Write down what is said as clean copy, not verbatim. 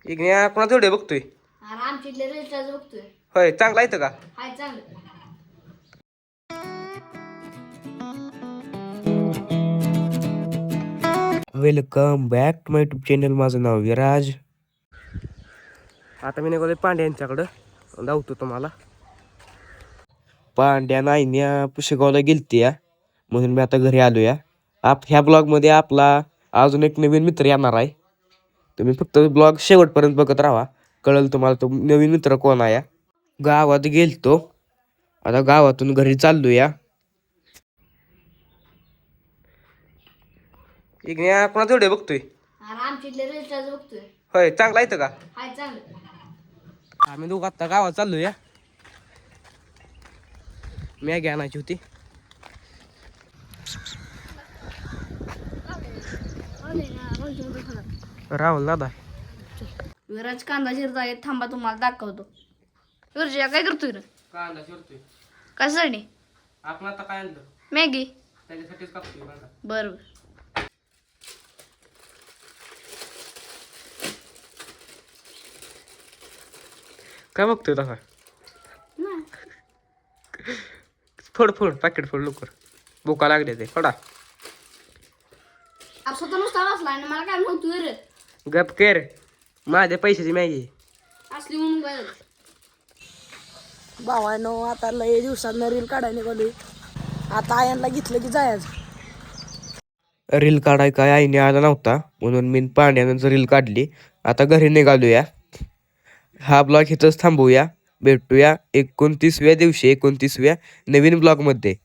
इग्न्या कोणाचा व्हिडिओ बघतोय? अरे आमच्या इथले रेस्टाच बघतोय. होय, चांगला येतं का? हाय चांगलं. Welcome back to my YouTube channel. माझं नाव विराज. आता मी निघालोय पांड्या यांच्याकडं, धावतो तुम्हाला. पांड्या नाईन्या पुशेगावला गेलती या, म्हणून मी आता घरी आलो या. ह्या ब्लॉगमध्ये आपला अजून एक नवीन मित्र येणार आहे. तुम्ही फक्त ब्लॉग शेवटपर्यंत बघत राहा, कळेल तुम्हाला तो नवीन मित्र कोण आहे. गावात गेलतो, आता गावातून घरी चाललो या. इग्न्या कोणाचा व्हिडिओ बघतोय? अरे आमच्या इथले रेस्टाच बघतोय. होय, चांगला येतं का? हाय चांगलं. आम्ही दोघं आत्ता गावात चाललो या. मॅगी आणायची होती. राहुल दादा विराज कांदा शिरता येत, थांबा तुम्हाला दाखवतो. विरजया काय करतोय रे? कांदा शिरतोय. कशासाठी? आपण आता काय आणलं? मॅगी. त्याच्यासाठीच कापतोय कांदा. बरं. काय बघतोय तसा? फोड पॅकेट फोड लवकर, भुका लागले ते फोडा. स्वतः नुसता वाचला आणि मला काय म्हणतोय रे? गप केर, माझ्या पैशाची मॅगी असली म्हणून काय? भावानो आता लय दिवसांना रील काढायला निघालोय. आता आयांना घेतलं की जायचं. रील काढाय काय आईने आला नव्हता, म्हणून मी पांड्यानं रील काढली. आता घरी निघालूया. हा ब्लॉग इथंच थांबवूया. भेटूया 29व्या दिवशी 29व्या नवीन ब्लॉगमध्ये.